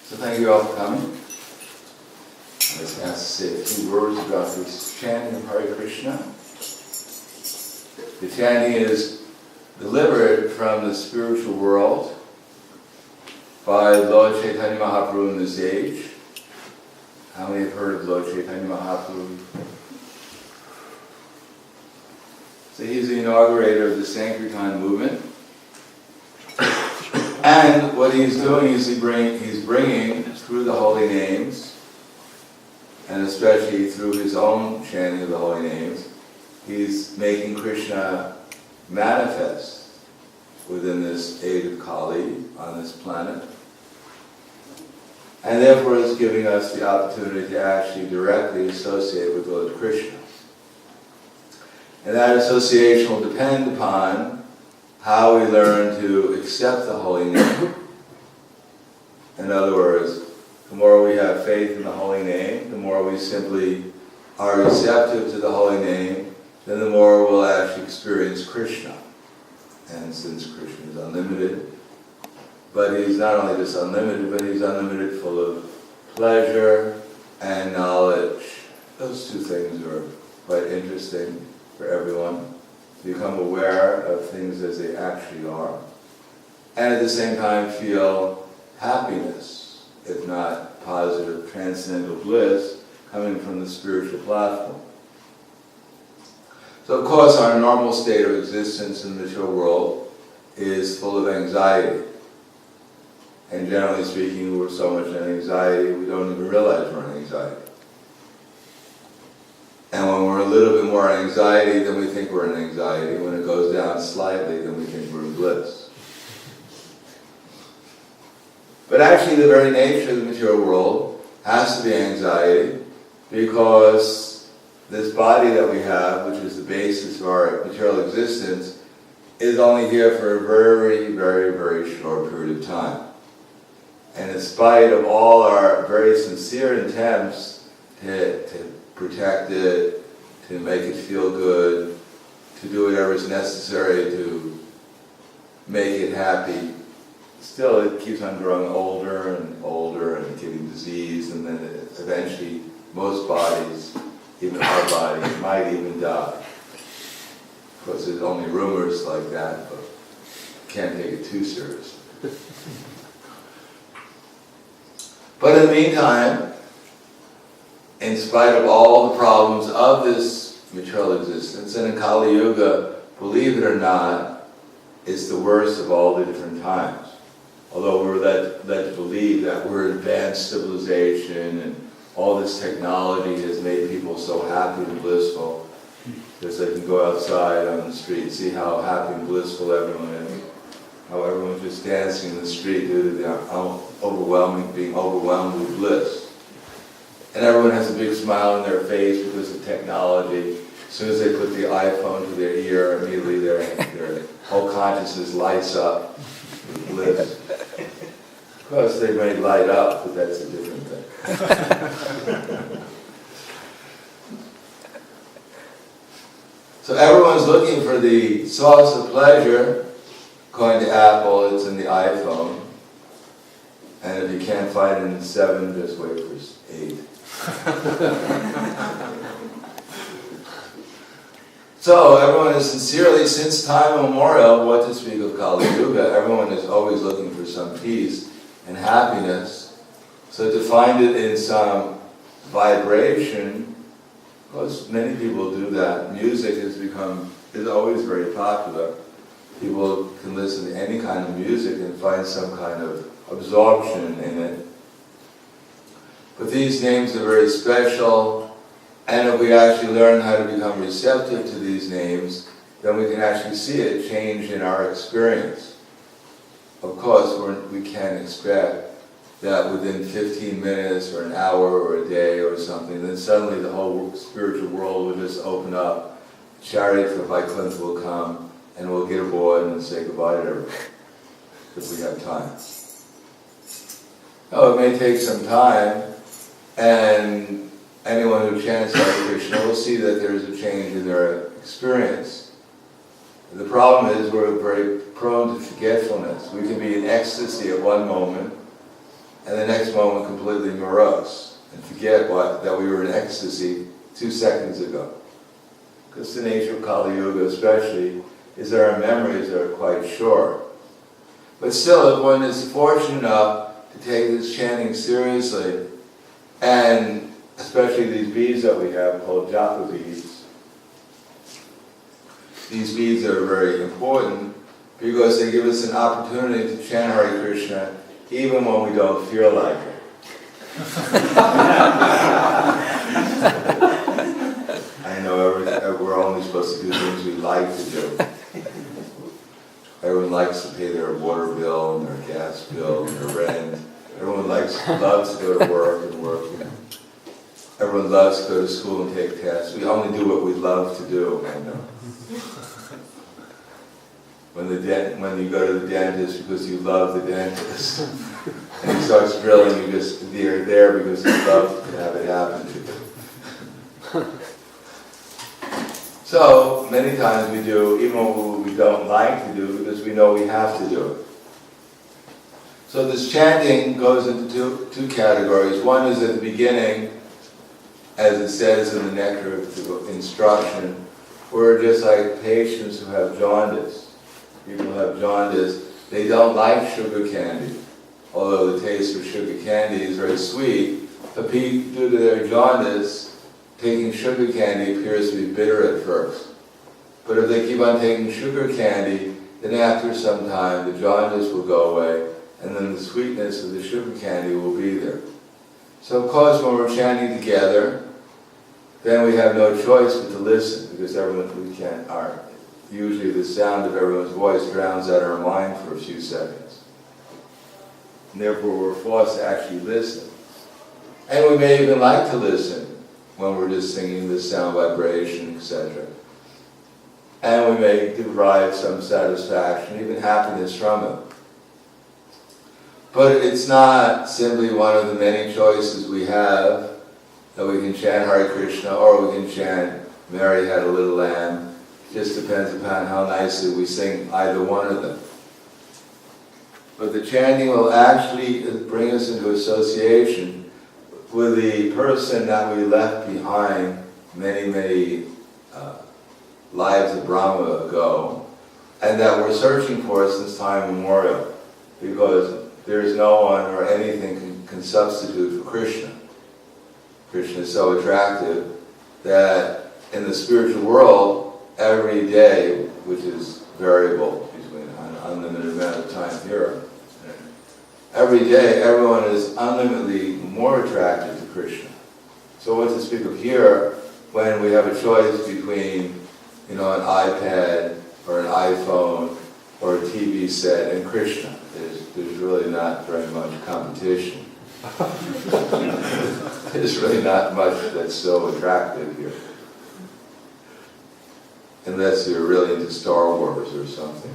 So thank you all for coming. I was asked to say a few words about this chanting of Hare Krishna. The chanting is delivered from the spiritual world by Lord Chaitanya Mahaprabhu in this age. How many have heard of Lord Chaitanya Mahaprabhu? So he's the inaugurator of the Sankirtan movement. And what he's doing is he's bringing through the holy names, and especially through his own chanting of the holy names, he's making Krishna manifest within this age of Kali on this planet. And therefore is giving us the opportunity to actually directly associate with Lord Krishna. And that association will depend upon how we learn to accept the holy name. In other words, the more we have faith in the holy name, the more we simply are receptive to the holy name, then the more we'll actually experience Krishna. And since Krishna is unlimited, but he's not only just unlimited, but he's unlimited full of pleasure and knowledge. Those two things are quite interesting for everyone. Become aware of things as they actually are, and at the same time feel happiness, if not positive transcendental bliss, coming from the spiritual platform. So of course our normal state of existence in the material world is full of anxiety. And generally speaking, we're so much in anxiety, we don't even realize we're in anxiety. And when we're a little bit more in anxiety, then we think we're in anxiety. When it goes down slightly, then we think we're in bliss. But actually, the very nature of the material world has to be anxiety, because this body that we have, which is the basis of our material existence, is only here for a very, very, very short period of time. And in spite of all our very sincere attempts to protect it, to make it feel good, to do whatever is necessary to make it happy, still it keeps on growing older and older and getting diseased, and then eventually most bodies, even our body, might even die. Of course, there's only rumors like that, but can't take it too seriously. But in the meantime, in spite of all the problems of this material existence, and in Kali Yuga, believe it or not, it's the worst of all the different times. Although we're led to believe that we're advanced civilization and all this technology has made people so happy and blissful, because they can go outside on the street and see how happy and blissful everyone is. How everyone's just dancing in the street due to the being overwhelmed with bliss. And everyone has a big smile on their face because of technology. As soon as they put the iPhone to their ear, immediately their whole consciousness lights up with bliss. Of course, they may light up, but that's a different thing. So everyone's looking for the source of pleasure. According to Apple, it's in the iPhone. And if you can't find it in 7, just wait for 8. So everyone is sincerely, since time immemorial, what to speak of Kali Yuga, everyone is always looking for some peace and happiness. So to find it in some vibration, of course many people do that. Music is always very popular. People can listen to any kind of music and find some kind of absorption in it. But these names are very special, and if we actually learn how to become receptive to these names, then we can actually see it change in our experience. Of course, we can't expect that within 15 minutes or an hour or a day or something, then suddenly the whole spiritual world will just open up, chariots of Vaikuntha will come, and we'll get aboard and say goodbye to everyone, if we have time. Oh, it may take some time, and anyone who chants Hare Krishna will see that there is a change in their experience. The problem is we're very prone to forgetfulness. We can be in ecstasy at one moment, and the next moment completely morose, and forget that we were in ecstasy 2 seconds ago. Because the nature of Kali Yuga especially is that our memories are quite short. But still, if one is fortunate enough to take this chanting seriously, and especially these beads that we have called japa beads, these beads are very important because they give us an opportunity to chant Hare Krishna even when we don't feel like it. I know we're only supposed to do things we like to do. Everyone likes to pay their water bill and their gas bill and their rent. Everyone loves to go to work and work. Everyone loves to go to school and take tests. We only do what we love to do, I know. When you go to the dentist because you love the dentist, and he starts drilling, you're there because you love to have it happen to you. So, many times we do, even what we don't like to do, because we know we have to do it. So this chanting goes into two categories. One is at the beginning, as it says in the nectar of the instruction, we're just like patients who have jaundice. People who have jaundice, they don't like sugar candy, although the taste of sugar candy is very sweet, but due to their jaundice, taking sugar candy appears to be bitter at first. But if they keep on taking sugar candy, then after some time the jaundice will go away, and then the sweetness of the sugar candy will be there. So of course when we're chanting together, then we have no choice but to listen, because usually the sound of everyone's voice drowns out our mind for a few seconds. And therefore we're forced to actually listen. And we may even like to listen when we're just singing the sound vibration, etc. And we may derive some satisfaction, even happiness from it. But it's not simply one of the many choices we have, that we can chant Hare Krishna or we can chant Mary Had a Little Lamb. It just depends upon how nicely we sing either one of them. But the chanting will actually bring us into association with the person that we left behind many lives of Brahma ago, and that we're searching for since time immemorial, because there's no one or anything can substitute for Krishna. Krishna is so attractive that in the spiritual world, every day, which is variable between an unlimited amount of time here, every day everyone is unlimitedly more attracted to Krishna. So what to speak of here when we have a choice between, an iPad or an iPhone or a TV set and Krishna? There's really not very much competition. There's really not much that's so attractive here. Unless you're really into Star Wars or something.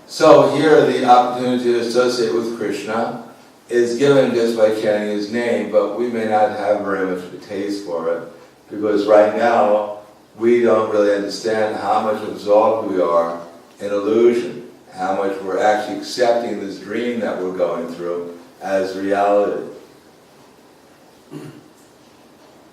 So here the opportunity to associate with Krishna is given just by chanting his name, but we may not have very much of a taste for it, because right now we don't really understand how much absorbed we are in illusion, how much we're actually accepting this dream that we're going through as reality.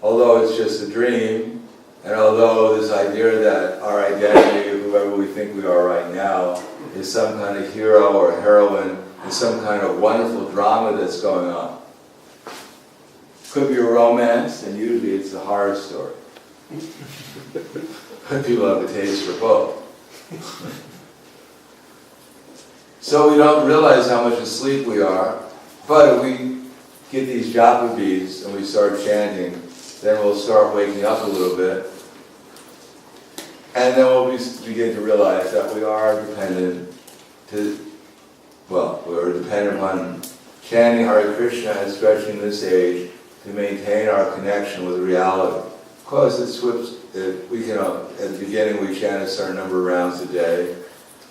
Although it's just a dream, and although this idea that our identity, whoever we think we are right now, is some kind of hero or heroine in some kind of wonderful drama that's going on. Could be a romance, and usually it's a horror story. But people have a taste for both. So we don't realize how much asleep we are, but if we get these japa beads and we start chanting, then we'll start waking up a little bit. And then we'll begin to realize that we are dependent we're dependent on chanting Hare Krishna, especially in this age, to maintain our connection with reality. Of course, at the beginning we chant a certain number of rounds a day,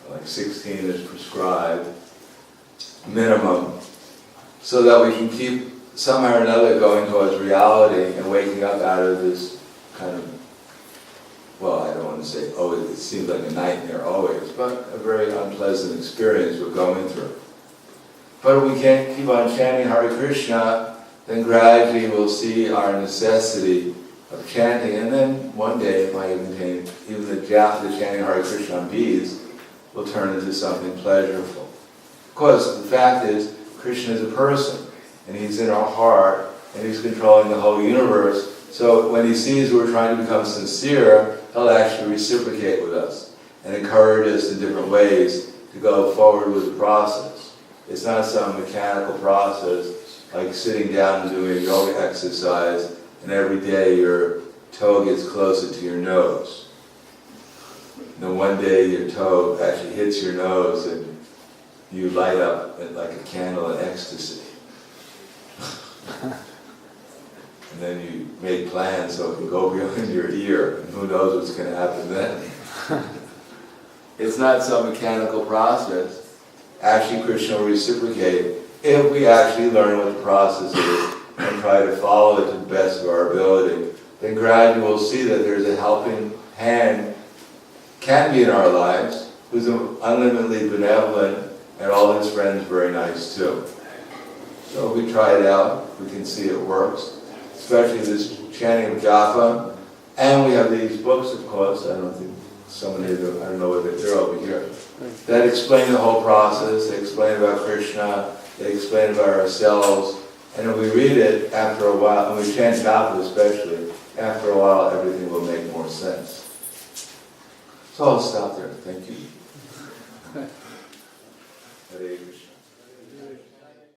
like 16 is prescribed, minimum, so that we can keep somehow or another going towards reality and waking up out of this kind of, I don't want to say, it seems like a nightmare always, but a very unpleasant experience we're going through. But if we can't keep on chanting Hare Krishna, then gradually we'll see our necessity of chanting, and then one day it might even the chanting Hare Krishna on beads will turn into something pleasurable. Of course, the fact is, Krishna is a person, and he's in our heart, and he's controlling the whole universe. So when he sees we're trying to become sincere, he'll actually reciprocate with us and encourage us in different ways to go forward with the process. It's not some mechanical process like sitting down and doing a yoga exercise and every day your toe gets closer to your nose. And then one day your toe actually hits your nose and you light up like a candle in ecstasy. And then you make plans so it can go beyond your ear, and who knows what's going to happen then. It's not some mechanical process. Actually, Krishna will reciprocate if we actually learn what the process is and try to follow it to the best of our ability. Then gradually we'll see that there's a helping hand can be in our lives, who's unlimitedly benevolent, and all his friends very nice too. So if we try it out, we can see it works. Especially this chanting of japa, and we have these books, of course. I don't think I don't know whether they're over here, that explain the whole process. They explain about Krishna, they explain about ourselves, and if we read it after a while, and we chant japa especially, after a while everything will make more sense. So I'll stop there. Thank you. Hare Krishna.